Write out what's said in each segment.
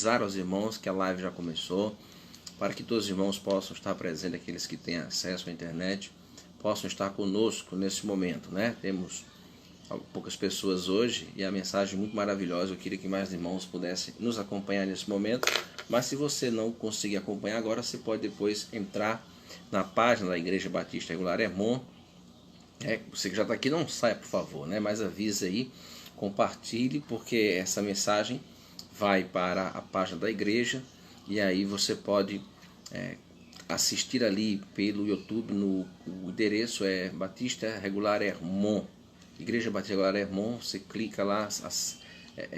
avisar aos irmãos que a live já começou, para que todos os irmãos possam estar presentes, aqueles que têm acesso à internet, possam estar conosco nesse momento, né? Temos poucas pessoas hoje e a mensagem é muito maravilhosa. Eu queria que mais irmãos pudessem nos acompanhar nesse momento, mas se você não conseguir acompanhar agora, você pode depois entrar na página da Igreja Batista Regular Hermon. Você que já está aqui, não saia, por favor, né? Mas avise aí, compartilhe, porque essa mensagem vai para a página da igreja e aí você pode assistir ali pelo YouTube. O endereço é Batista Regular Hermon, Igreja Batista Regular Hermon. Você clica lá,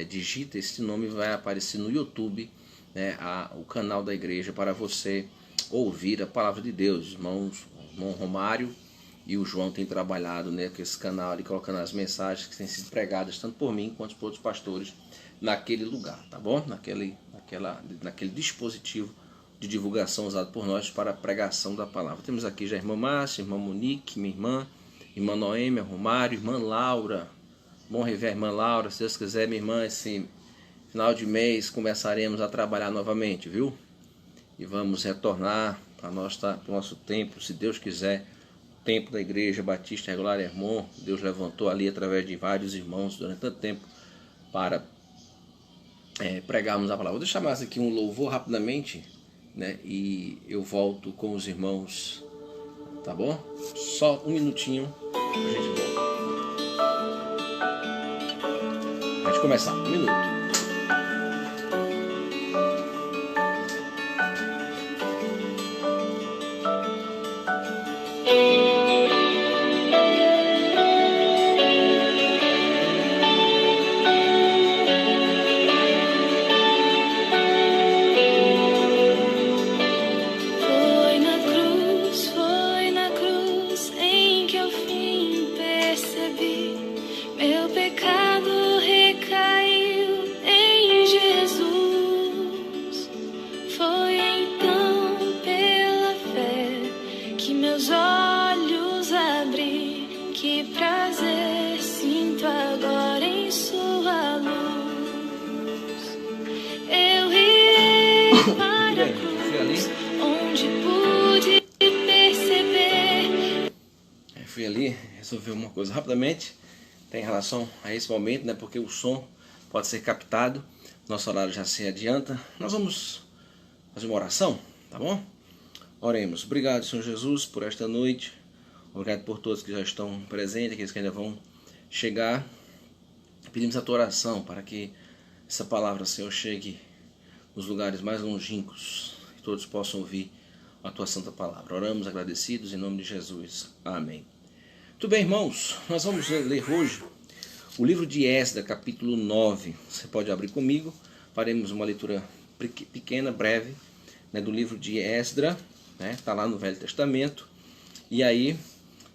digita esse nome, vai aparecer no YouTube, né, o canal da igreja, para você ouvir a palavra de Deus. Irmão Romário e o João têm trabalhado, né, com esse canal ali, colocando as mensagens que têm sido pregadas tanto por mim quanto por outros pastores naquele lugar, tá bom? Naquele dispositivo de divulgação usado por nós para a pregação da palavra. Temos aqui já a irmã Márcia, a irmã Monique, minha irmã Noêmia, Romário, irmã Laura. Bom rever a irmã Laura. Se Deus quiser, minha irmã, esse final de mês começaremos a trabalhar novamente, viu? E vamos retornar para o nosso templo, se Deus quiser, o templo da Igreja Batista Regular Hermon. Deus levantou ali através de vários irmãos durante tanto tempo para pregarmos a palavra. Vou deixar mais aqui um louvor rapidamente, né? E eu volto com os irmãos, tá bom? Só um minutinho pra gente voltar. A gente começar, um minuto. Fui ali resolver uma coisa rapidamente, tem relação a esse momento, né? Porque o som pode ser captado, nosso horário já se adianta. Nós vamos fazer uma oração, tá bom? Oremos. Obrigado, Senhor Jesus, por esta noite. Obrigado por todos que já estão presentes, aqueles que ainda vão chegar. Pedimos a tua oração para que essa palavra, Senhor, chegue nos lugares mais longínquos e todos possam ouvir a tua santa palavra. Oramos agradecidos em nome de Jesus. Amém. Muito bem, irmãos, nós vamos ler hoje o livro de Esdras, capítulo 9. Você pode abrir comigo, faremos uma leitura pequena, breve, né, do livro de Esdras, né, está lá no Velho Testamento. E aí,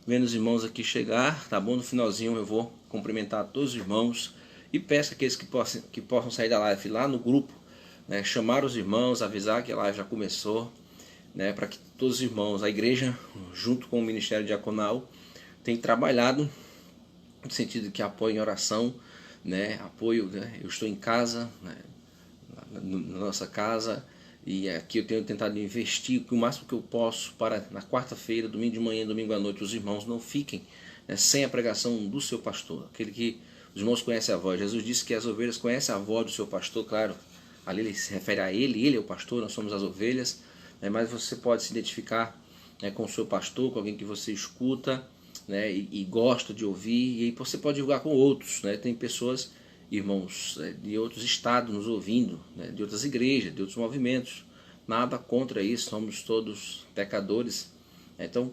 vendo os irmãos aqui chegar, tá bom? No finalzinho eu vou cumprimentar todos os irmãos e peço aqueles que possam sair da live lá no grupo, né, chamar os irmãos, avisar que a live já começou, né, para que todos os irmãos, a igreja, junto com o Ministério Diaconal, tem trabalhado no sentido de que apoio em oração, né, apoio, né, eu estou em casa, né, na nossa casa, e aqui eu tenho tentado investir o máximo que eu posso para na quarta-feira, domingo de manhã, domingo à noite, os irmãos não fiquem, né, sem a pregação do seu pastor, aquele que os irmãos conhecem a voz. Jesus disse que as ovelhas conhecem a voz do seu pastor, claro, ali ele se refere a ele é o pastor, nós somos as ovelhas, né, mas você pode se identificar, né, com o seu pastor, com alguém que você escuta, né, e gosta de ouvir, e aí você pode divulgar com outros, né? Tem pessoas, irmãos, de outros estados nos ouvindo, né, de outras igrejas, de outros movimentos. Nada contra isso, somos todos pecadores, né? Então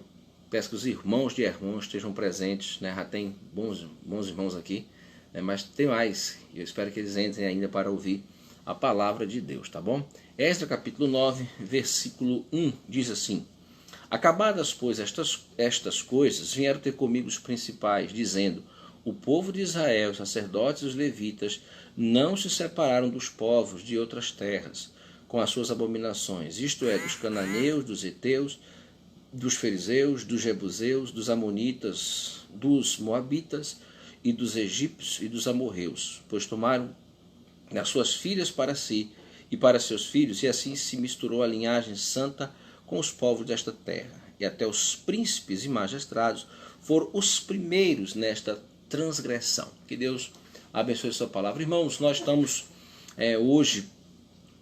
peço que os irmãos de Hermon estejam presentes, né? Já tem bons irmãos aqui, né? Mas tem mais, e eu espero que eles entrem ainda para ouvir a palavra de Deus, tá bom? Esdras capítulo 9, versículo 1 diz assim: acabadas, pois, estas coisas, vieram ter comigo os principais, dizendo: o povo de Israel, os sacerdotes e os levitas, não se separaram dos povos de outras terras, com as suas abominações, isto é, dos cananeus, dos heteus, dos fariseus, dos jebuseus, dos amonitas, dos moabitas, e dos egípcios e dos amorreus, pois tomaram as suas filhas para si, e para seus filhos, e assim se misturou a linhagem santa com os povos desta terra. E até os príncipes e magistrados foram os primeiros nesta transgressão. Que Deus abençoe a sua palavra. Irmãos, nós estamos hoje,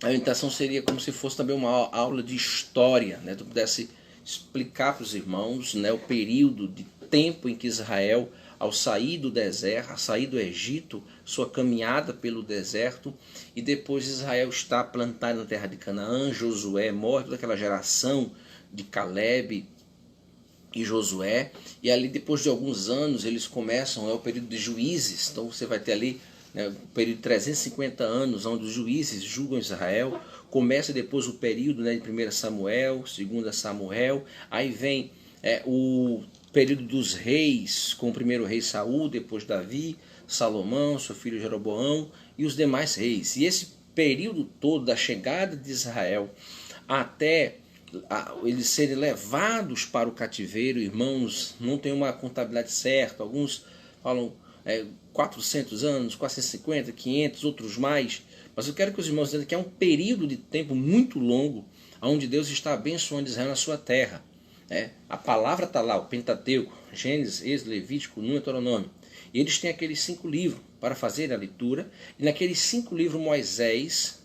a orientação seria como se fosse também uma aula de história, né? Tu pudesse explicar para os irmãos, né, o período de tempo em que Israel, ao sair do deserto, a sair do Egito, sua caminhada pelo deserto, e depois Israel está plantado na terra de Canaã, Josué morre, toda aquela geração de Caleb e Josué, e ali depois de alguns anos eles começam, o período de juízes, então você vai ter ali o período de 350 anos, onde os juízes julgam Israel, começa depois o período de 1 Samuel, 2 Samuel, aí vem o período dos reis, com o primeiro rei Saul, depois Davi, Salomão, seu filho Jeroboão e os demais reis. E esse período todo da chegada de Israel até eles serem levados para o cativeiro, irmãos, não tem uma contabilidade certa, alguns falam 400 anos, 450, 500, outros mais, mas eu quero que os irmãos entendam que é um período de tempo muito longo, onde Deus está abençoando Israel na sua terra. A palavra está lá, o Pentateuco, Gênesis, Êxodo, Levítico, Número, Deuteronômio. E eles têm aqueles 5 livros para fazer a leitura. E naqueles 5 livros Moisés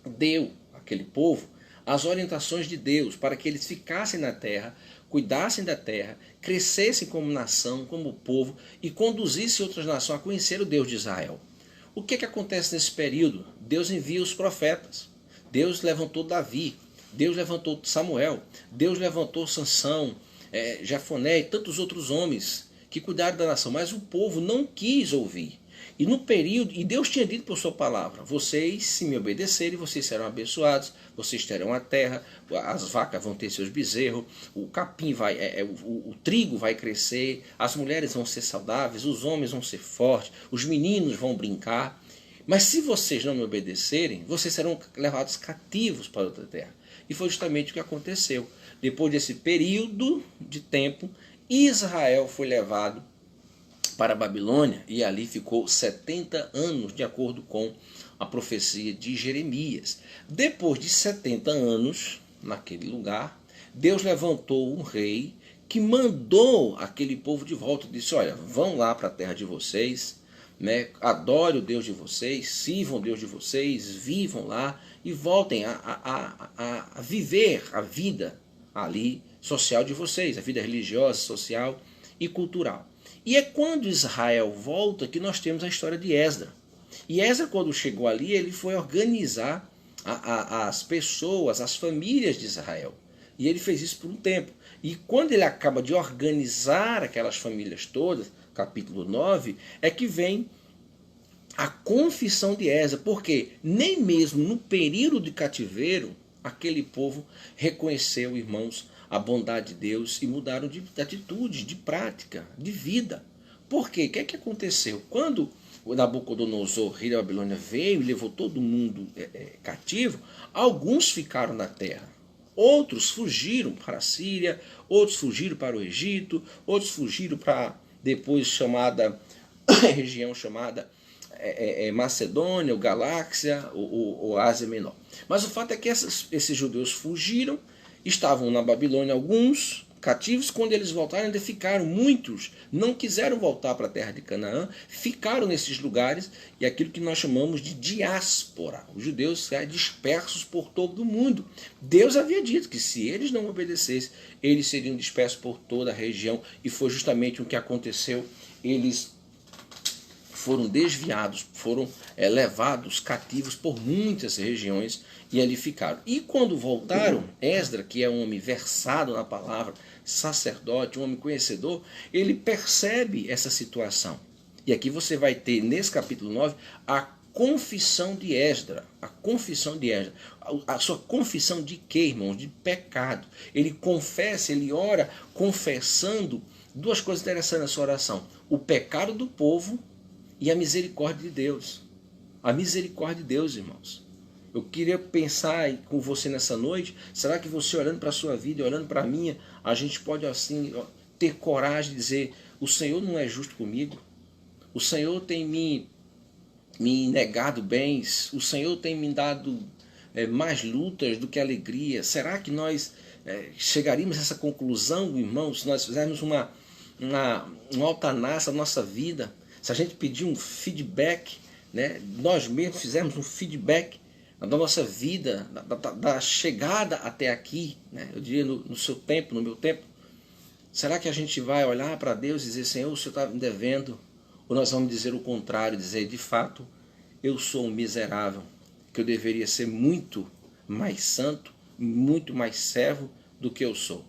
deu àquele povo as orientações de Deus para que eles ficassem na terra, cuidassem da terra, crescessem como nação, como povo e conduzissem outras nações a conhecer o Deus de Israel. O que acontece nesse período? Deus envia os profetas. Deus levantou Davi. Deus levantou Samuel, Deus levantou Sansão, Jefoné e tantos outros homens que cuidaram da nação, mas o povo não quis ouvir. E no período, e Deus tinha dito por sua palavra, vocês se me obedecerem, vocês serão abençoados, vocês terão a terra, as vacas vão ter seus bezerros, o capim vai, o trigo vai crescer, as mulheres vão ser saudáveis, os homens vão ser fortes, os meninos vão brincar. Mas se vocês não me obedecerem, vocês serão levados cativos para outra terra. E foi justamente o que aconteceu. Depois desse período de tempo, Israel foi levado para a Babilônia e ali ficou 70 anos, de acordo com a profecia de Jeremias. Depois de 70 anos, naquele lugar, Deus levantou um rei que mandou aquele povo de volta. Disse, olha, vão lá para a terra de vocês, adore o Deus de vocês, sirvam o Deus de vocês, vivam lá e voltem a viver a vida ali social de vocês, a vida religiosa, social e cultural. E é quando Israel volta que nós temos a história de Esdras. E Esdras, quando chegou ali, ele foi organizar as pessoas, as famílias de Israel. E ele fez isso por um tempo. E quando ele acaba de organizar aquelas famílias todas, capítulo 9, é que vem a confissão de Esdras, porque nem mesmo no período de cativeiro, aquele povo reconheceu, irmãos, a bondade de Deus e mudaram de atitude, de prática, de vida. Por quê? O que é que aconteceu? Quando o Nabucodonosor, rei da Babilônia, veio e levou todo mundo cativo, alguns ficaram na terra. Outros fugiram para a Síria, outros fugiram para o Egito, outros fugiram para depois região chamada Macedônia, ou Galáxia, ou Ásia Menor. Mas o fato é que esses judeus fugiram, estavam na Babilônia alguns cativos, quando eles voltaram ainda ficaram, muitos não quiseram voltar para a terra de Canaã, ficaram nesses lugares, e aquilo que nós chamamos de diáspora, os judeus dispersos por todo o mundo. Deus havia dito que se eles não obedecessem, eles seriam dispersos por toda a região, e foi justamente o que aconteceu. Eles foram desviados, foram levados cativos por muitas regiões e ali ficaram. E quando voltaram, Esdras, que é um homem versado na palavra, sacerdote, um homem conhecedor, ele percebe essa situação. E aqui você vai ter, nesse capítulo 9, a confissão de Esdras. A confissão de Esdras. A sua confissão de quê, irmãos? De pecado. Ele confessa, ele ora confessando duas coisas interessantes na sua oração. O pecado do povo e a misericórdia de Deus. A misericórdia de Deus, irmãos. Eu queria pensar com você nessa noite, será que você olhando para a sua vida e olhando para a minha, a gente pode assim ter coragem de dizer, o Senhor não é justo comigo? O Senhor tem me me negado bens, o Senhor tem me dado mais lutas do que alegria. Será que nós chegaríamos a essa conclusão, irmãos, se nós fizermos uma altanassa na nossa vida, se a gente pedir um feedback, né, nós mesmos fizermos um feedback da nossa vida, da chegada até aqui, né, eu diria no seu tempo, no meu tempo, será que a gente vai olhar para Deus e dizer, Senhor, o Senhor está me devendo? Ou nós vamos dizer o contrário, dizer, de fato, eu sou um miserável, que eu deveria ser muito mais santo, muito mais servo do que eu sou.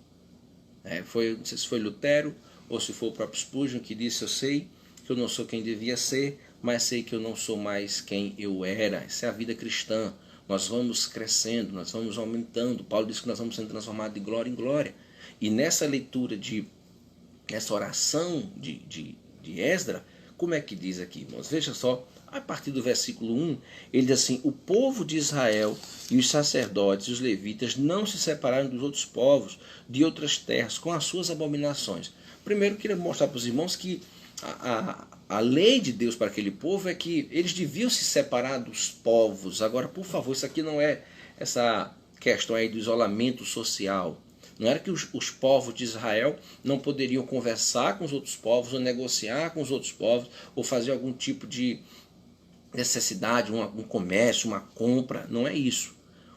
Não sei se foi Lutero ou se foi o próprio Spurgeon que disse, eu sei que eu não sou quem devia ser, mas sei que eu não sou mais quem eu era. Essa é a vida cristã. Nós vamos crescendo, nós vamos aumentando. Paulo diz que nós vamos sendo transformados de glória em glória. E nessa leitura, nessa oração de Esdras, como é que diz aqui, irmãos? Veja só, a partir do versículo 1, ele diz assim, o povo de Israel e os sacerdotes e os levitas não se separaram dos outros povos de outras terras com as suas abominações. Primeiro, eu queria mostrar para os irmãos que a lei de Deus para aquele povo é que eles deviam se separar dos povos. Agora, por favor, isso aqui não é essa questão aí do isolamento social. Não era que os povos de Israel não poderiam conversar com os outros povos, ou negociar com os outros povos, ou fazer algum tipo de necessidade, um comércio, uma compra. Não é isso.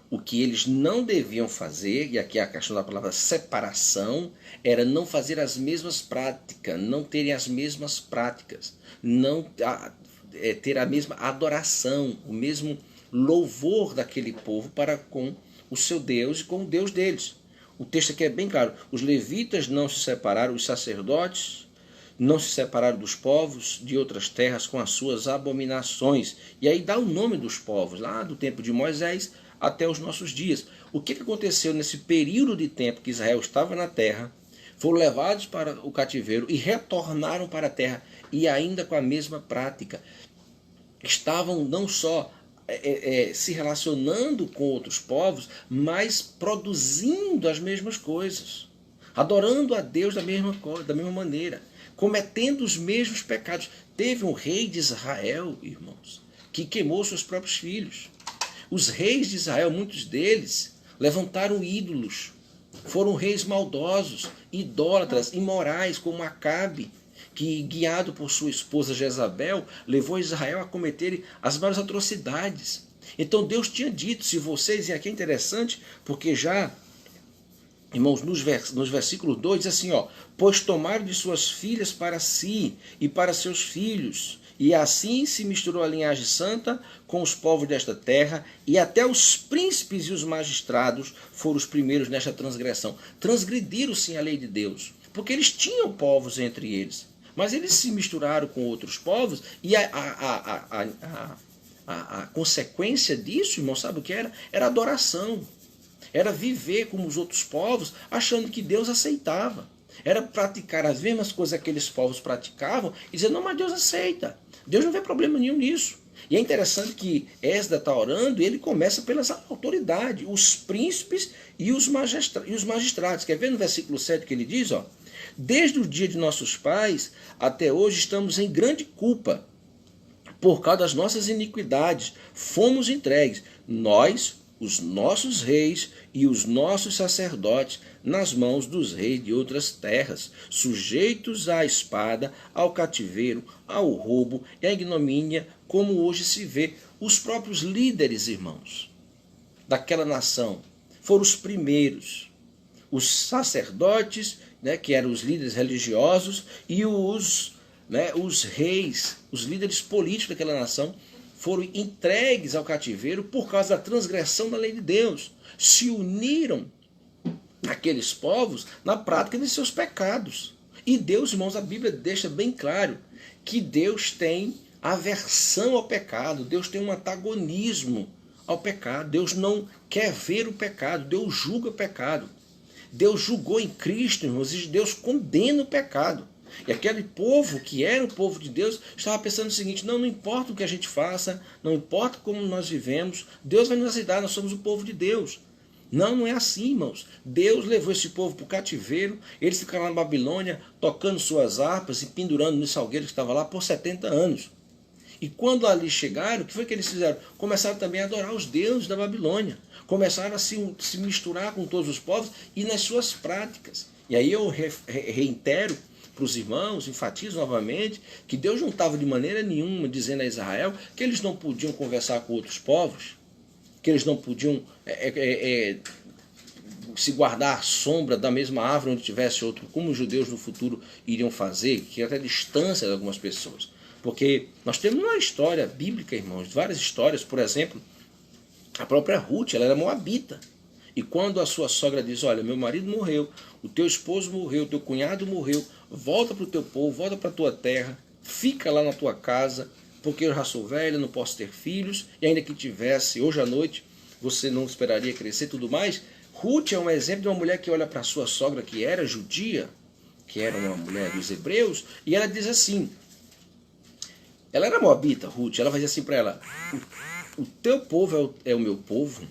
O que eles não deviam fazer, e aqui é a questão da palavra separação, era não fazer as mesmas práticas, não terem as mesmas práticas, não ter a mesma adoração, o mesmo louvor daquele povo para com o seu Deus e com o Deus deles. O texto aqui é bem claro, os levitas não se separaram, os sacerdotes não se separaram dos povos de outras terras com as suas abominações. E aí dá o nome dos povos, lá do tempo de Moisés até os nossos dias. O que aconteceu nesse período de tempo que Israel estava na terra, foram levados para o cativeiro e retornaram para a terra, e ainda com a mesma prática. Estavam não só se relacionando com outros povos, mas produzindo as mesmas coisas, adorando a Deus da mesma maneira, cometendo os mesmos pecados. Teve um rei de Israel, irmãos, que queimou seus próprios filhos. Os reis de Israel, muitos deles, levantaram ídolos, foram reis maldosos, idólatras, imorais, como Acabe, que, guiado por sua esposa Jezabel, levou Israel a cometer as maiores atrocidades. Então Deus tinha dito, se vocês, e aqui é interessante, porque já, irmãos, nos versículos 2, diz assim, pois tomaram de suas filhas para si e para seus filhos, e assim se misturou a linhagem santa com os povos desta terra, e até os príncipes e os magistrados foram os primeiros nesta transgressão. Transgrediram sim a lei de Deus, porque eles tinham povos entre eles, mas eles se misturaram com outros povos, e a consequência disso, irmão, sabe o que era? Era adoração. Era viver como os outros povos, achando que Deus aceitava. Era praticar as mesmas coisas que aqueles povos praticavam e dizer, não, mas Deus aceita. Deus não vê problema nenhum nisso. E é interessante que Esdras está orando e ele começa pelas autoridades, os príncipes e os magistrados. Quer ver no versículo 7 que ele diz? Desde o dia de nossos pais até hoje estamos em grande culpa. Por causa das nossas iniquidades, fomos entregues, nós, os nossos reis e os nossos sacerdotes, nas mãos dos reis de outras terras, sujeitos à espada, ao cativeiro, ao roubo e à ignomínia, como hoje se vê. Os próprios líderes, irmãos, daquela nação foram os primeiros. Os sacerdotes, que eram os líderes religiosos, e os reis, os líderes políticos daquela nação, foram entregues ao cativeiro por causa da transgressão da lei de Deus. Se uniram aqueles povos na prática de seus pecados. E Deus, irmãos, a Bíblia deixa bem claro que Deus tem aversão ao pecado, Deus tem um antagonismo ao pecado. Deus não quer ver o pecado, Deus julga o pecado. Deus julgou em Cristo, irmãos, e Deus condena o pecado. E aquele povo, que era o povo de Deus, estava pensando o seguinte, não importa o que a gente faça, não importa como nós vivemos, Deus vai nos ajudar, nós somos o povo de Deus. Não é assim, irmãos. Deus levou esse povo para o cativeiro, eles ficaram lá na Babilônia, tocando suas harpas e pendurando nos salgueiros que estavam lá por 70 anos. E quando ali chegaram, o que foi que eles fizeram? Começaram também a adorar os deuses da Babilônia. Começaram a se misturar com todos os povos e nas suas práticas. E aí eu reitero para os irmãos, enfatizo novamente, que Deus não estava de maneira nenhuma dizendo a Israel que eles não podiam conversar com outros povos, que eles não podiam se guardar à sombra da mesma árvore onde tivesse outro, como os judeus no futuro iriam fazer, que até distância de algumas pessoas. Porque nós temos uma história bíblica, irmãos, várias histórias, por exemplo, a própria Ruth, ela era moabita. E quando a sua sogra diz, olha, meu marido morreu, o teu esposo morreu, o teu cunhado morreu, volta para o teu povo, volta para a tua terra, fica lá na tua casa, porque eu já sou velha, não posso ter filhos, e ainda que tivesse, hoje à noite, você não esperaria crescer e tudo mais. Ruth é um exemplo de uma mulher que olha para a sua sogra, que era judia, que era uma mulher dos hebreus, e ela diz assim, ela era moabita, Ruth, ela vai dizer assim para ela, o teu povo é o meu povo,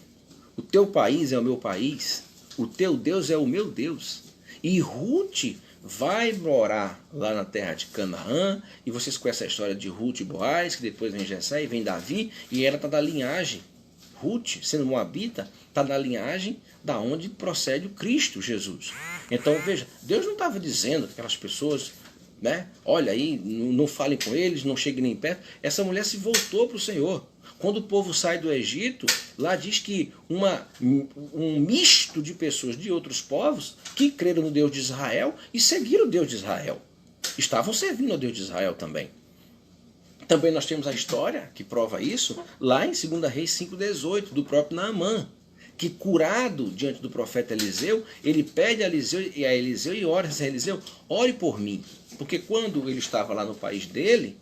o teu país é o meu país, o teu Deus é o meu Deus. E Ruth vai morar lá na terra de Canaã, e vocês conhecem a história de Ruth e Boaz, que depois vem Jessé e vem Davi, e ela está da linhagem. Ruth, sendo moabita, está na linhagem da onde procede o Cristo Jesus. Então, veja, Deus não estava dizendo que aquelas pessoas, né, olha aí, não falem com eles, não cheguem nem perto. Essa mulher se voltou para o Senhor. Quando o povo sai do Egito, lá diz que um misto de pessoas de outros povos que creram no Deus de Israel e seguiram o Deus de Israel. Estavam servindo ao Deus de Israel também. Também nós temos a história que prova isso, lá em 2 Reis 5,18, do próprio Naamã, que curado diante do profeta Eliseu, ele pede a Eliseu e ora a Eliseu, ore por mim. Porque quando ele estava lá no país dele,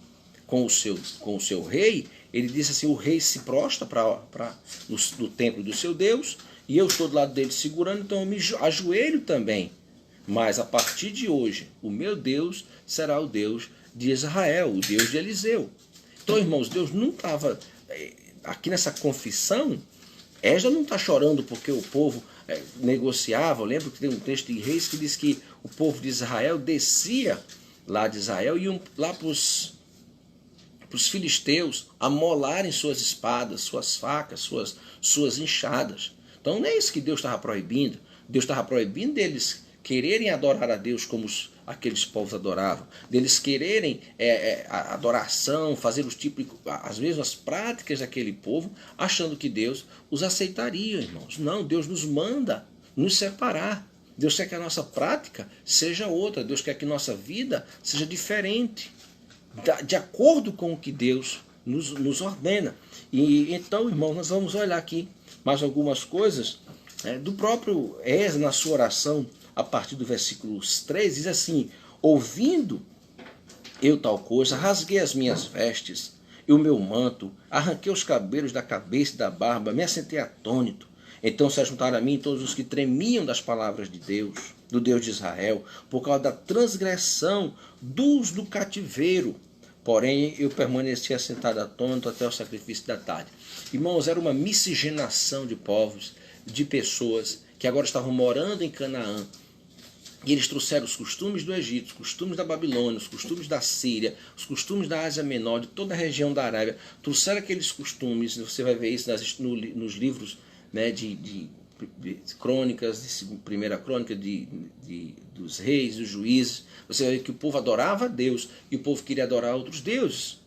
com o seu rei, ele disse assim, o rei se prostra no templo do seu Deus, e eu estou do lado dele segurando, então eu me ajoelho também. Mas a partir de hoje, o meu Deus será o Deus de Israel, o Deus de Eliseu. Então, irmãos, Deus não estava, aqui nessa confissão, Esdras não está chorando porque o povo negociava. Eu lembro que tem um texto de Reis que diz que o povo de Israel descia lá de Israel e iam lá para os filisteus amolarem suas espadas, suas facas, suas enxadas. Então não é isso que Deus estava proibindo. Deus estava proibindo deles quererem adorar a Deus como aqueles povos adoravam, deles quererem a adoração, fazer as mesmas práticas daquele povo, achando que Deus os aceitaria, irmãos. Não, Deus nos manda nos separar. Deus quer que a nossa prática seja outra. Deus quer que nossa vida seja diferente, de acordo com o que Deus nos ordena. E então, irmãos, nós vamos olhar aqui mais algumas coisas do próprio Esdras na sua oração. A partir do versículo 3, diz assim, ouvindo eu tal coisa, rasguei as minhas vestes e o meu manto, arranquei os cabelos da cabeça e da barba, me assentei atônito. Então se ajuntaram a mim todos os que tremiam das palavras de Deus, do Deus de Israel, por causa da transgressão do cativeiro. Porém, eu permaneci assentado atônito até o sacrifício da tarde. Irmãos, era uma miscigenação de povos, de pessoas que agora estavam morando em Canaã. E eles trouxeram os costumes do Egito, os costumes da Babilônia, os costumes da Síria, os costumes da Ásia Menor, de toda a região da Arábia. Trouxeram aqueles costumes, você vai ver isso nos livros, né, de crônicas, de primeira crônica dos reis, dos juízes. Você vai ver que o povo adorava a Deus e o povo queria adorar outros deuses.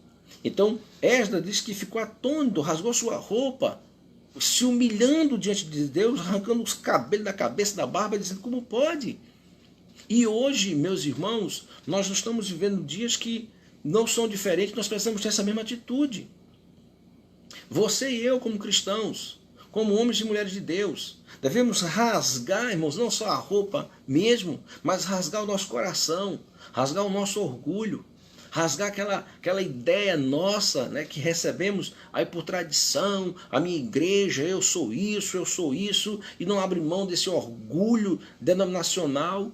Então, Esdras diz que ficou atônito, rasgou sua roupa, se humilhando diante de Deus, arrancando os cabelos da cabeça, da barba, dizendo, como pode? E hoje, meus irmãos, nós estamos vivendo dias que não são diferentes, nós precisamos ter essa mesma atitude. Você e eu, como cristãos, como homens e mulheres de Deus, devemos rasgar, irmãos, não só a roupa mesmo, mas rasgar o nosso coração, rasgar o nosso orgulho, rasgar aquela ideia nossa, né, que recebemos aí por tradição, a minha igreja, eu sou isso, e não abre mão desse orgulho denominacional.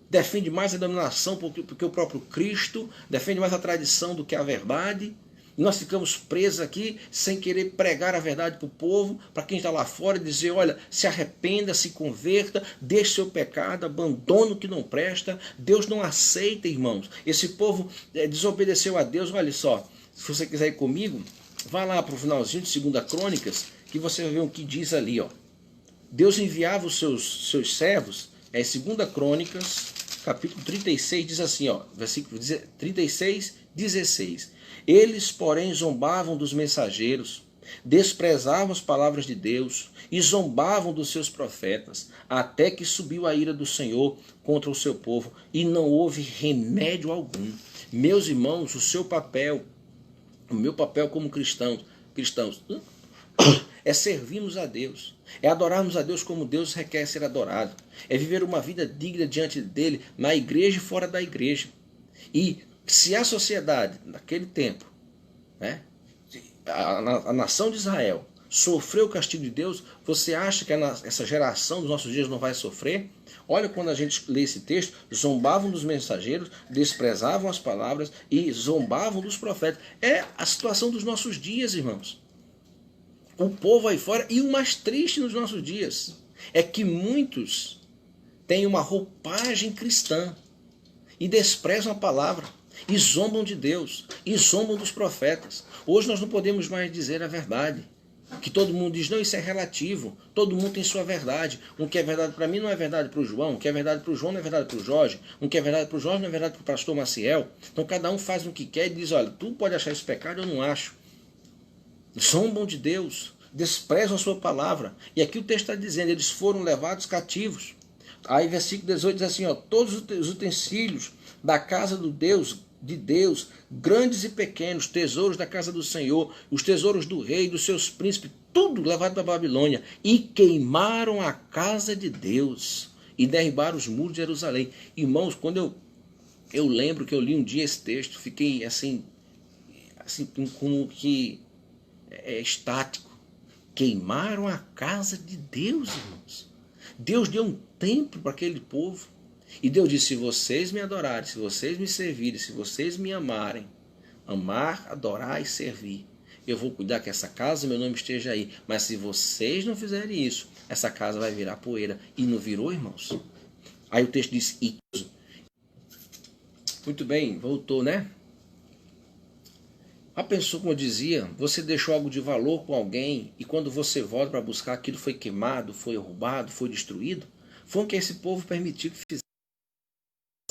Defende mais a denominação porque o próprio Cristo, defende mais a tradição do que a verdade. E nós ficamos presos aqui sem querer pregar a verdade para o povo, para quem está lá fora, e dizer, olha, se arrependa, se converta, deixe seu pecado, abandone o que não presta. Deus não aceita, irmãos. Esse povo desobedeceu a Deus. Olha só, se você quiser ir comigo, vá lá para o finalzinho de 2 Crônicas, que você vai ver o que diz ali. Ó. Deus enviava os seus servos, 2 Crônicas, capítulo 36, diz assim, ó, versículo 36, 16. Eles, porém, zombavam dos mensageiros, desprezavam as palavras de Deus e zombavam dos seus profetas, até que subiu a ira do Senhor contra o seu povo e não houve remédio algum. Meus irmãos, o seu papel, o meu papel como cristãos, é servirmos a Deus, é adorarmos a Deus como Deus requer ser adorado, é viver uma vida digna diante dele, na igreja e fora da igreja. E se a sociedade, naquele tempo, né, a nação de Israel, sofreu o castigo de Deus, você acha que essa geração dos nossos dias não vai sofrer? Olha, quando a gente lê esse texto, zombavam dos mensageiros, desprezavam as palavras e zombavam dos profetas. É a situação dos nossos dias, irmãos. O povo aí fora, e o mais triste nos nossos dias, é que muitos têm uma roupagem cristã e desprezam a palavra, e zombam de Deus, e zombam dos profetas. Hoje nós não podemos mais dizer a verdade, que todo mundo diz, não, isso é relativo, todo mundo tem sua verdade. Um que é verdade para mim não é verdade para o João, um que é verdade para o João não é verdade para o Jorge, um que é verdade para o Jorge não é verdade para o pastor Maciel. Então cada um faz o que quer e diz, olha, tu pode achar esse pecado, eu não acho. Zombam de Deus, desprezam a sua palavra. E aqui o texto está dizendo, eles foram levados cativos. Aí versículo 18 diz assim, ó, todos os utensílios da casa de Deus, grandes e pequenos, tesouros da casa do Senhor, os tesouros do rei, dos seus príncipes, tudo levado para a Babilônia, e queimaram a casa de Deus, e derribaram os muros de Jerusalém. Irmãos, quando eu lembro que eu li um dia esse texto, fiquei assim como que estático. Queimaram a casa de Deus, irmãos. Deus deu um templo para aquele povo. E Deus disse, se vocês me adorarem, se vocês me servirem, se vocês me amarem, amar, adorar e servir, eu vou cuidar que essa casa, meu nome esteja aí. Mas se vocês não fizerem isso, essa casa vai virar poeira. E não virou, irmãos? Aí o texto diz, muito bem, voltou, né? A pessoa, como eu dizia, você deixou algo de valor com alguém e quando você volta para buscar, aquilo foi queimado, foi roubado, foi destruído. Foi o que esse povo permitiu que fizesse.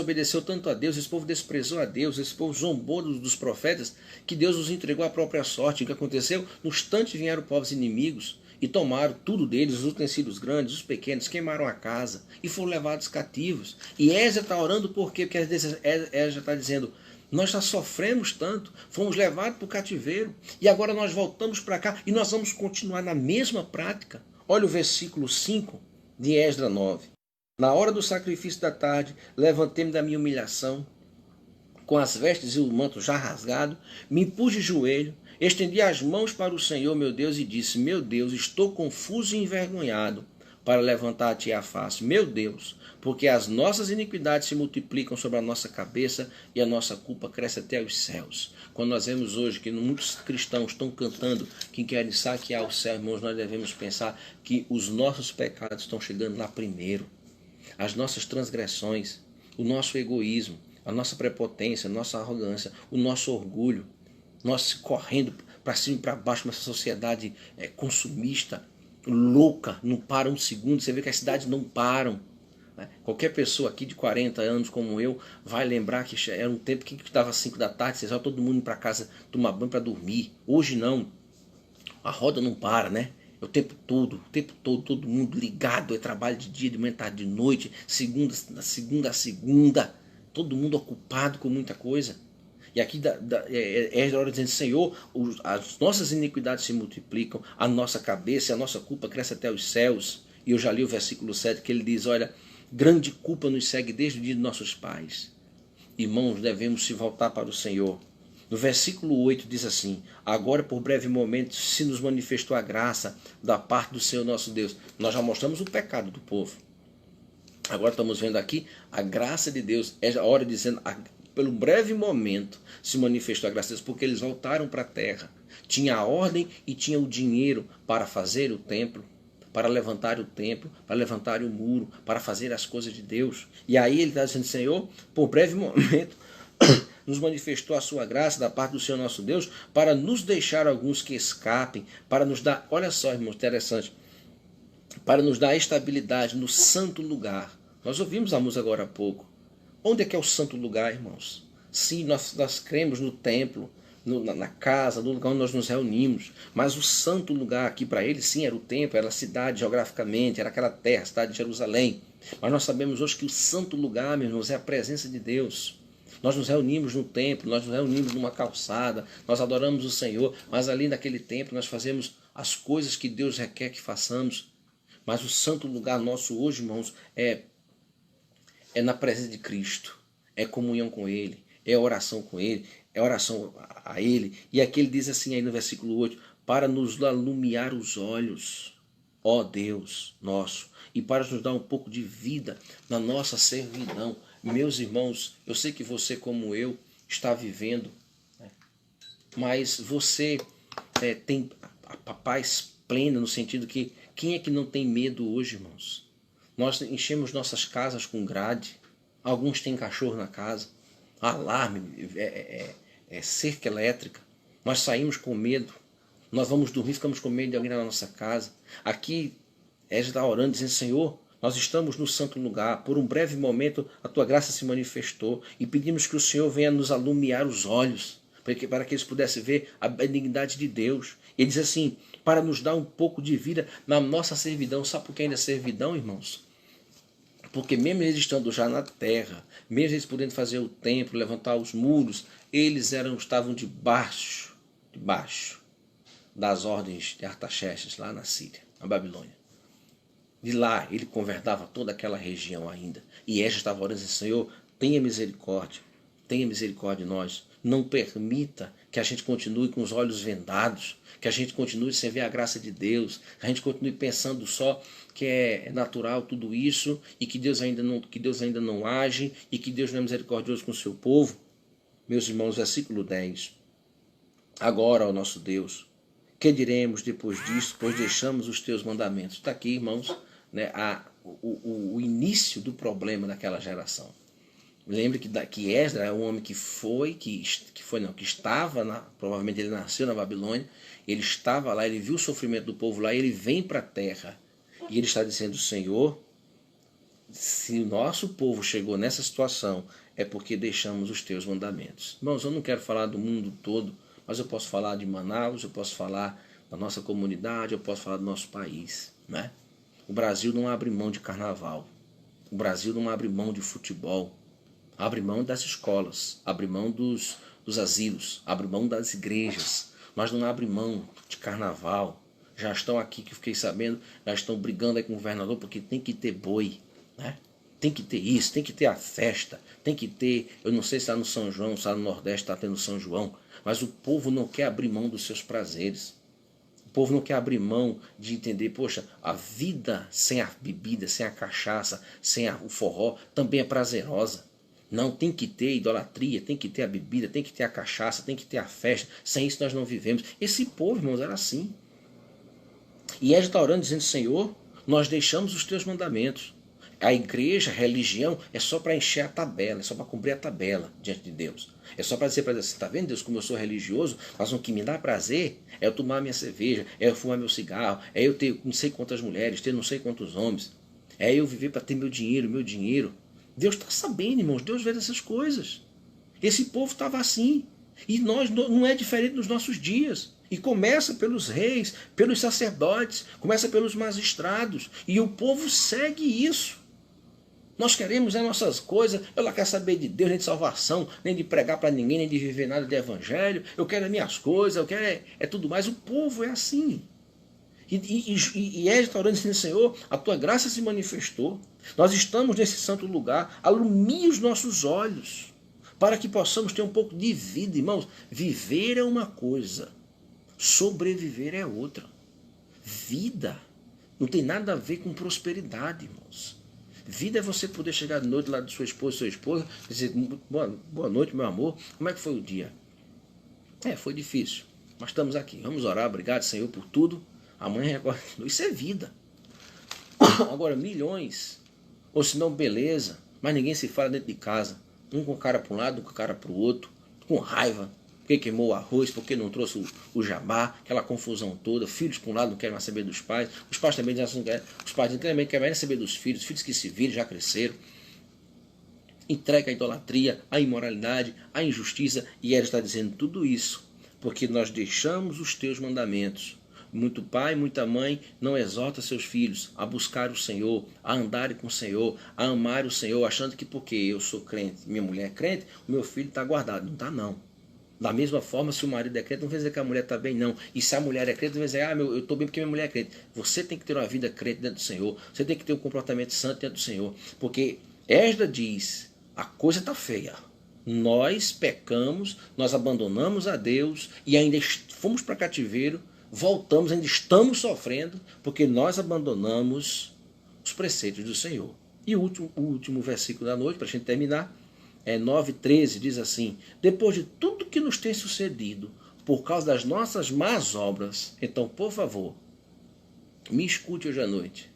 Obedeceu tanto a Deus, esse povo desprezou a Deus, esse povo zombou dos profetas, que Deus os entregou à própria sorte. O que aconteceu? No instante vieram povos inimigos e tomaram tudo deles, os utensílios grandes, os pequenos, queimaram a casa e foram levados cativos. E Esdras está orando por quê? Porque Esdras está dizendo, nós já sofremos tanto, fomos levados para o cativeiro e agora nós voltamos para cá e nós vamos continuar na mesma prática. Olha o versículo 5 de Esdras 9. Na hora do sacrifício da tarde, levantei-me da minha humilhação, com as vestes e o manto já rasgado, me pus de joelho, estendi as mãos para o Senhor, meu Deus, e disse, meu Deus, estou confuso e envergonhado para levantar a ti a face. Meu Deus, porque as nossas iniquidades se multiplicam sobre a nossa cabeça e a nossa culpa cresce até os céus. Quando nós vemos hoje que muitos cristãos estão cantando que querem saquear o céu, irmãos, nós devemos pensar que os nossos pecados estão chegando lá primeiro. As nossas transgressões, o nosso egoísmo, a nossa prepotência, a nossa arrogância, o nosso orgulho, nós correndo para cima e para baixo nessa sociedade consumista, louca, não para um segundo, você vê que as cidades não param. Né? Qualquer pessoa aqui de 40 anos como eu vai lembrar que era um tempo que estava às 5 da tarde, vocês todo mundo indo para casa tomar banho para dormir. Hoje não, a roda não para, né? O tempo todo, todo mundo ligado, é trabalho de dia, de manhã, tarde, de noite, segunda a segunda, todo mundo ocupado com muita coisa. E aqui é a hora dizendo, Senhor, as nossas iniquidades se multiplicam, a nossa cabeça, a nossa culpa cresce até os céus. E eu já li o versículo 7 que ele diz, olha, grande culpa nos segue desde o dia de nossos pais. Irmãos, devemos se voltar para o Senhor. No versículo 8 diz assim, agora por breve momento se nos manifestou a graça da parte do Senhor nosso Deus. Nós já mostramos o pecado do povo. Agora estamos vendo aqui a graça de Deus. É a hora dizendo, pelo breve momento, se manifestou a graça de Deus, porque eles voltaram para a terra. Tinha a ordem e tinha o dinheiro para fazer o templo, para levantar o templo, para levantar o muro, para fazer as coisas de Deus. E aí ele está dizendo, Senhor, por breve momento, nos manifestou a sua graça da parte do Senhor nosso Deus, para nos deixar alguns que escapem, para nos dar, olha só, irmãos, interessante, para nos dar estabilidade no santo lugar. Nós ouvimos a música agora há pouco. Onde é que é o santo lugar, irmãos? Sim, nós cremos no templo, na casa, no lugar onde nós nos reunimos, mas o santo lugar aqui para ele, sim, era o templo, era a cidade geograficamente, era aquela terra, a cidade de Jerusalém. Mas nós sabemos hoje que o santo lugar, meus irmãos, é a presença de Deus. Nós nos reunimos no templo, nós nos reunimos numa calçada, nós adoramos o Senhor, mas ali naquele templo nós fazemos as coisas que Deus requer que façamos. Mas o santo lugar nosso hoje, irmãos, é na presença de Cristo, é comunhão com Ele, é oração com Ele, é oração a Ele. E aqui ele diz assim aí no versículo 8, para nos alumiar os olhos, ó Deus nosso, e para nos dar um pouco de vida na nossa servidão. Meus irmãos, eu sei que você como eu está vivendo, né? Mas você tem a paz plena no sentido que quem é que não tem medo hoje, irmãos? Nós enchemos nossas casas com grade, alguns têm cachorro na casa, alarme, cerca elétrica, nós saímos com medo, nós vamos dormir, ficamos com medo de alguém na nossa casa. Aqui, Égide está orando, dizendo, Senhor, nós estamos no santo lugar, por um breve momento a tua graça se manifestou e pedimos que o Senhor venha nos alumiar os olhos, para que eles pudessem ver a benignidade de Deus. Ele diz assim, para nos dar um pouco de vida na nossa servidão. Sabe por que ainda é servidão, irmãos? Porque mesmo eles estando já na terra, mesmo eles podendo fazer o templo, levantar os muros, eles estavam debaixo das ordens de Artaxerxes, lá na Síria, na Babilônia. De lá ele governava toda aquela região ainda. E Égide estava orando, Senhor, tenha misericórdia de nós. Não permita que a gente continue com os olhos vendados, que a gente continue sem ver a graça de Deus, que a gente continue pensando só que é natural tudo isso e que Deus ainda não age e que Deus não é misericordioso com o seu povo. Meus irmãos, versículo 10. Agora, ó nosso Deus, que diremos depois disso, pois deixamos os teus mandamentos? Está aqui, irmãos, né, o início do problema daquela geração. Lembre que Esdras é um homem que estava, provavelmente ele nasceu na Babilônia, ele estava lá, ele viu o sofrimento do povo lá, e ele vem para a terra, e ele está dizendo, Senhor, se o nosso povo chegou nessa situação, é porque deixamos os teus mandamentos. Irmãos, eu não quero falar do mundo todo, mas eu posso falar de Manaus, eu posso falar da nossa comunidade, eu posso falar do nosso país, né? O Brasil não abre mão de carnaval, o Brasil não abre mão de futebol, abre mão das escolas, abre mão dos asilos, abre mão das igrejas, mas não abre mão de carnaval. Já estão aqui, que fiquei sabendo, já estão brigando aí com o governador porque tem que ter boi, né? Tem que ter isso, tem que ter a festa, tem que ter, eu não sei se está no São João, se está no Nordeste, está tendo São João, mas o povo não quer abrir mão dos seus prazeres. O povo não quer abrir mão de entender, poxa, a vida sem a bebida, sem a cachaça, sem o forró, também é prazerosa. Não, tem que ter idolatria, tem que ter a bebida, tem que ter a cachaça, tem que ter a festa. Sem isso nós não vivemos. Esse povo, irmãos, era assim. E Égide está orando dizendo, Senhor, nós deixamos os teus mandamentos. A igreja, a religião, é só para encher a tabela, é só para cumprir a tabela diante de Deus. É só para dizer para Deus, está vendo, Deus, como eu sou religioso, mas o que me dá prazer é eu tomar minha cerveja, é eu fumar meu cigarro, é eu ter não sei quantas mulheres, ter não sei quantos homens, é eu viver para ter meu dinheiro. Deus está sabendo, irmãos, Deus vê essas coisas. Esse povo estava assim. E nós não é diferente dos nossos dias. E começa pelos reis, pelos sacerdotes, começa pelos magistrados. E o povo segue isso. Nós queremos as nossas coisas, eu não quero saber de Deus, nem de salvação, nem de pregar para ninguém, nem de viver nada de evangelho. Eu quero as minhas coisas, eu quero é tudo mais. O povo é assim. E Égide está orando dizendo, Senhor, a tua graça se manifestou. Nós estamos nesse santo lugar, alumia os nossos olhos, para que possamos ter um pouco de vida, irmãos. Viver é uma coisa, sobreviver é outra. Vida não tem nada a ver com prosperidade, irmãos. Vida é você poder chegar de noite lá de sua esposa, dizer, boa noite, meu amor, como é que foi o dia? Foi difícil, mas estamos aqui. Vamos orar, obrigado, Senhor, por tudo. Amanhã agora, isso é vida. Agora, milhões, ou se não, beleza, mas ninguém se fala dentro de casa. Um com a cara para um lado, um com a cara para o outro, com raiva. Porque queimou o arroz, porque não trouxe o jabá, aquela confusão toda. Filhos para um lado não querem mais saber dos pais. Os pais também não querem, os pais também querem mais saber dos filhos. Filhos que se viram, já cresceram. Entrega a idolatria, a imoralidade, a injustiça. E ela está dizendo tudo isso porque nós deixamos os teus mandamentos. Muito pai, muita mãe não exorta seus filhos a buscar o Senhor, a andarem com o Senhor, a amar o Senhor, achando que porque eu sou crente, minha mulher é crente, o meu filho está guardado. Não está, não. Da mesma forma, se o marido é crente, não vai dizer que a mulher está bem, não. E se a mulher é crente, não vai dizer, eu estou bem porque minha mulher é crente. Você tem que ter uma vida crente dentro do Senhor. Você tem que ter um comportamento santo dentro do Senhor. Porque Esdras diz, a coisa está feia. Nós pecamos, nós abandonamos a Deus e ainda fomos para cativeiro, voltamos, ainda estamos sofrendo, porque nós abandonamos os preceitos do Senhor. E o último versículo da noite, para a gente terminar, 9:13, diz assim: depois de tudo que nos tem sucedido, por causa das nossas más obras, então, por favor, me escute hoje à noite.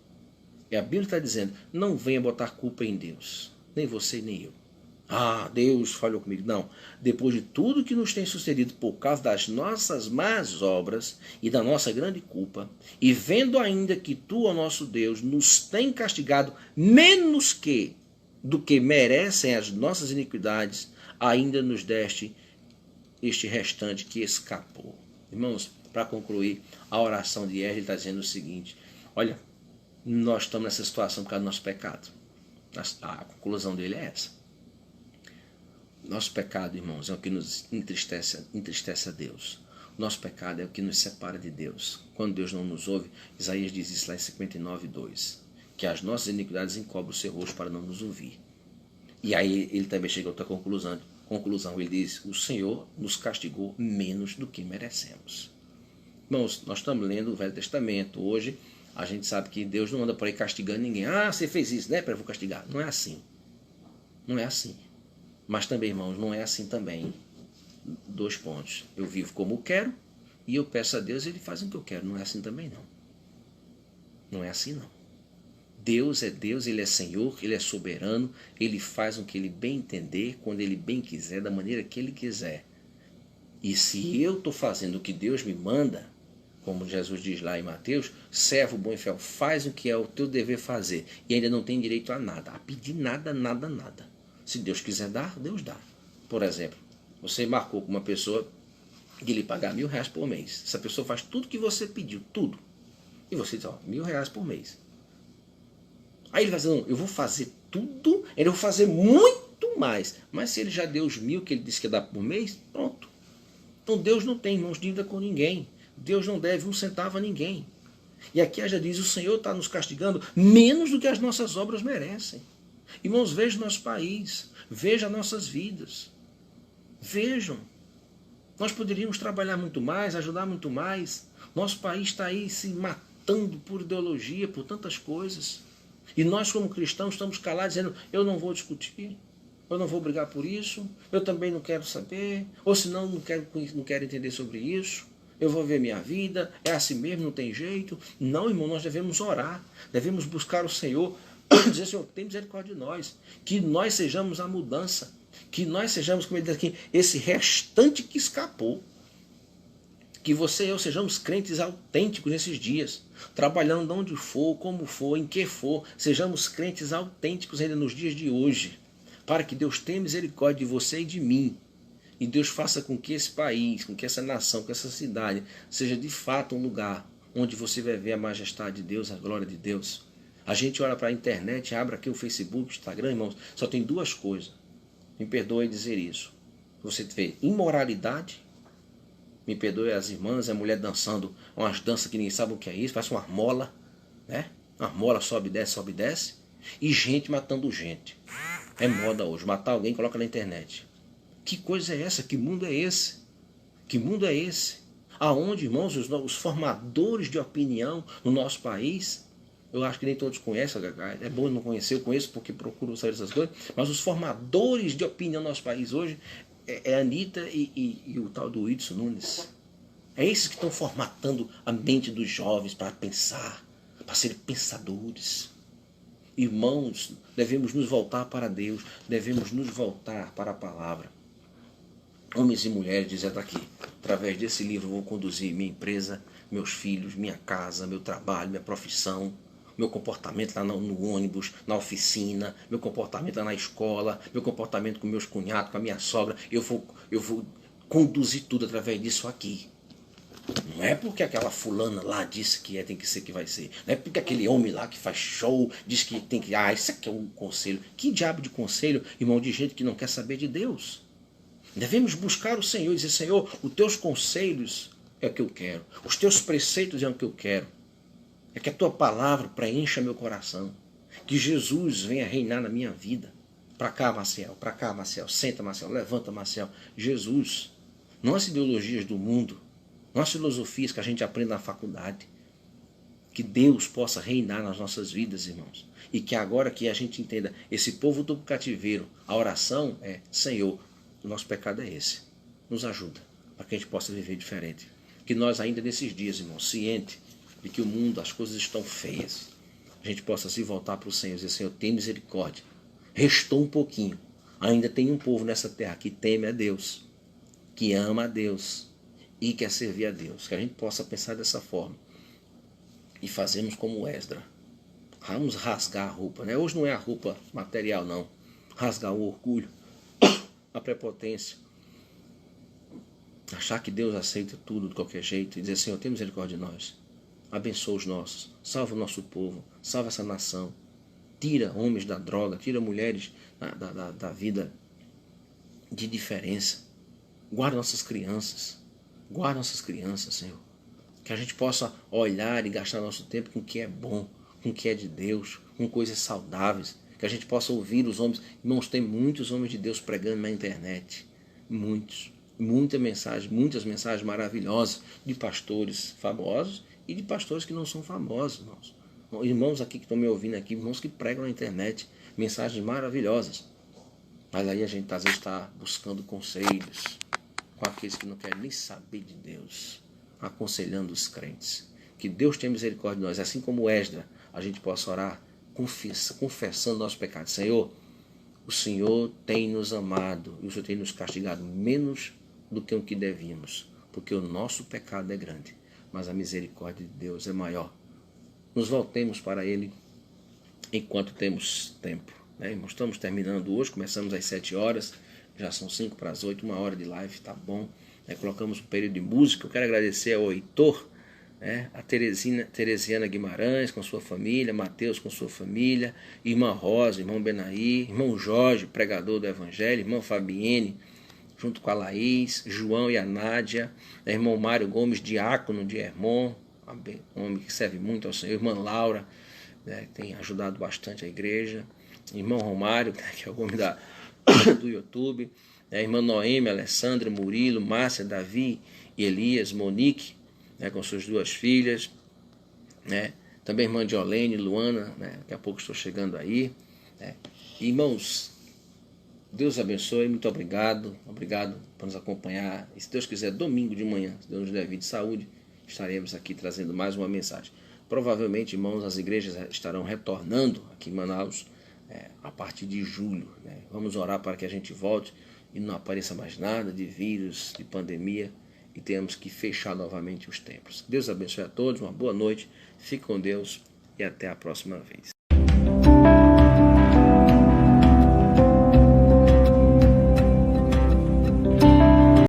E a Bíblia está dizendo, não venha botar culpa em Deus, nem você nem eu. Deus falhou comigo. Não. Depois de tudo que nos tem sucedido por causa das nossas más obras e da nossa grande culpa, e vendo ainda que tu, ó nosso Deus, nos tem castigado menos do que merecem as nossas iniquidades, ainda nos deste este restante que escapou. Irmãos, para concluir, a oração de Esdras está dizendo o seguinte: olha, nós estamos nessa situação por causa do nosso pecado. A conclusão dele é essa. Nosso pecado, irmãos, é o que nos entristece a Deus. Nosso pecado é o que nos separa de Deus. Quando Deus não nos ouve, Isaías diz isso lá em 59:2, que as nossas iniquidades encobrem o seu rosto para não nos ouvir. E aí ele também chega a outra conclusão. Ele diz, o Senhor nos castigou menos do que merecemos. Irmãos, nós estamos lendo o Velho Testamento. Hoje a gente sabe que Deus não anda por aí castigando ninguém. Você fez isso, né? Eu vou castigar. Não é assim. Não é assim. Mas também, irmãos, não é assim também. 2 pontos. Eu vivo como quero e eu peço a Deus e Ele faz o que eu quero. Não é assim também, não. Não é assim, não. Deus é Deus, Ele é Senhor, Ele é soberano, Ele faz o que Ele bem entender, quando Ele bem quiser, da maneira que Ele quiser. E se eu estou fazendo o que Deus me manda, como Jesus diz lá em Mateus, servo bom e fiel, faz o que é o teu dever fazer, e ainda não tem direito a nada, a pedir nada. Se Deus quiser dar, Deus dá. Por exemplo, você marcou com uma pessoa de lhe pagar R$1.000 por mês. Essa pessoa faz tudo que você pediu, tudo. E você diz, R$1.000 por mês. Aí ele vai dizer, não, eu vou fazer tudo, eu vou fazer muito mais. Mas se ele já deu os 1.000 que ele disse que ia dar por mês, pronto. Então Deus não tem, irmãos, dívida com ninguém. Deus não deve 1 centavo a ninguém. E aqui já diz, o Senhor está nos castigando menos do que as nossas obras merecem. Irmãos, vejam nosso país, vejam nossas vidas. Vejam. Nós poderíamos trabalhar muito mais, ajudar muito mais. Nosso país está aí se matando por ideologia, por tantas coisas. E nós, como cristãos, estamos calados, dizendo, eu não vou discutir, eu não vou brigar por isso, eu também não quero saber, ou senão não quero entender sobre isso, eu vou ver minha vida, é assim mesmo, não tem jeito. Não, irmão, nós devemos orar, devemos buscar o Senhor, dizer, Senhor, tem misericórdia de nós, que nós sejamos a mudança, que nós sejamos, como ele diz aqui, esse restante que escapou. Que você e eu sejamos crentes autênticos nesses dias, trabalhando onde for, como for, em que for, sejamos crentes autênticos ainda nos dias de hoje, para que Deus tenha misericórdia de você e de mim, e Deus faça com que esse país, com que essa nação, com essa cidade, seja de fato um lugar onde você vai ver a majestade de Deus, a glória de Deus. A gente olha para a internet, abre aqui o Facebook, o Instagram, irmãos, só tem 2 coisas, me perdoe dizer isso, você vê imoralidade. Me perdoe as irmãs, a mulher dançando umas danças que ninguém sabe o que é isso, faz uma armola, né? Uma armola sobe e desce, e gente matando gente. É moda hoje, matar alguém coloca na internet. Que coisa é essa? Que mundo é esse? Que mundo é esse? Aonde, irmãos, os formadores de opinião no nosso país Eu acho que nem todos conhecem, é bom não conhecer, eu conheço porque procuro saber essas coisas, mas os formadores de opinião no nosso país hoje é a Anitta e o tal do Whindersson Nunes. É esses que estão formatando a mente dos jovens para pensar, para serem pensadores. Irmãos, devemos nos voltar para Deus, devemos nos voltar para a palavra. Homens e mulheres, dizendo aqui, através desse livro eu vou conduzir minha empresa, meus filhos, minha casa, meu trabalho, minha profissão, meu comportamento lá no ônibus, na oficina, meu comportamento lá na escola, meu comportamento com meus cunhados, com a minha sogra. Eu vou conduzir tudo através disso aqui. Não é porque aquela fulana lá disse que tem que ser que vai ser. Não é porque aquele homem lá que faz show diz que tem que... isso aqui é um conselho. Que diabo de conselho, irmão, de gente que não quer saber de Deus? Devemos buscar o Senhor e dizer, Senhor, os teus conselhos é o que eu quero. Os teus preceitos é o que eu quero. É que a tua palavra preencha meu coração. Que Jesus venha reinar na minha vida. Para cá, Maciel. Para cá, Maciel. Senta, Maciel. Levanta, Maciel. Jesus. Não as ideologias do mundo. Não as filosofias que a gente aprende na faculdade. Que Deus possa reinar nas nossas vidas, irmãos. E que agora que a gente entenda, esse povo do cativeiro, a oração é, Senhor, o nosso pecado é esse. Nos ajuda, para que a gente possa viver diferente. Que nós ainda nesses dias, irmãos, ciente de que o mundo, as coisas estão feias, a gente possa se voltar para o Senhor e dizer, Senhor, tem misericórdia. Restou um pouquinho. Ainda tem um povo nessa terra que teme a Deus, que ama a Deus e quer servir a Deus. Que a gente possa pensar dessa forma. E fazemos como Esdra. Vamos rasgar a roupa, né? Hoje não é a roupa material, não. Rasgar o orgulho, a prepotência. Achar que Deus aceita tudo de qualquer jeito. E dizer, Senhor, tem misericórdia de nós. Abençoa os nossos. Salva o nosso povo. Salva essa nação. Tira homens da droga. Tira mulheres da vida de diferença. Guarda nossas crianças. Guarda nossas crianças, Senhor. Que a gente possa olhar e gastar nosso tempo com o que é bom, com o que é de Deus, com coisas saudáveis. Que a gente possa ouvir os homens. Irmãos, tem muitos homens de Deus pregando na internet. Muitos. Muitas mensagens maravilhosas de pastores famosos e de pastores que não são famosos, irmãos. Irmãos aqui que estão me ouvindo aqui, irmãos que pregam na internet, mensagens maravilhosas. Mas aí a gente às vezes está buscando conselhos com aqueles que não querem nem saber de Deus, aconselhando os crentes. Que Deus tenha misericórdia de nós, assim como Esdra, a gente possa orar confessando nosso pecado. Senhor, o Senhor tem nos amado e o Senhor tem nos castigado menos do que o que devíamos, porque o nosso pecado é grande, mas a misericórdia de Deus é maior. Nos voltemos para Ele enquanto temos tempo. Irmãos, estamos terminando hoje, começamos às 7 horas, já são 5 para as 8, 1 hora de live, tá bom. Colocamos um período de música. Eu quero agradecer ao Heitor, a Teresiana Guimarães com sua família, Mateus com sua família, irmã Rosa, irmão Benaí, irmão Jorge, pregador do Evangelho, irmã Fabienne, junto com a Laís, João e a Nádia, irmão Mário Gomes, diácono de Hermon, homem que serve muito ao Senhor, irmã Laura, tem ajudado bastante a igreja, irmão Romário, que é o homem do YouTube, irmã Noemi, Alessandra, Murilo, Márcia, Davi e Elias, Monique, com suas 2 filhas, também irmã Diolene, Luana, daqui a pouco estou chegando aí. Irmãos, Deus abençoe, muito obrigado por nos acompanhar. E se Deus quiser, domingo de manhã, se Deus nos der vida e saúde, estaremos aqui trazendo mais uma mensagem. Provavelmente, irmãos, as igrejas estarão retornando aqui em Manaus a partir de julho. Vamos orar para que a gente volte e não apareça mais nada de vírus, de pandemia, e temos que fechar novamente os templos. Deus abençoe a todos, uma boa noite, fique com Deus e até a próxima vez.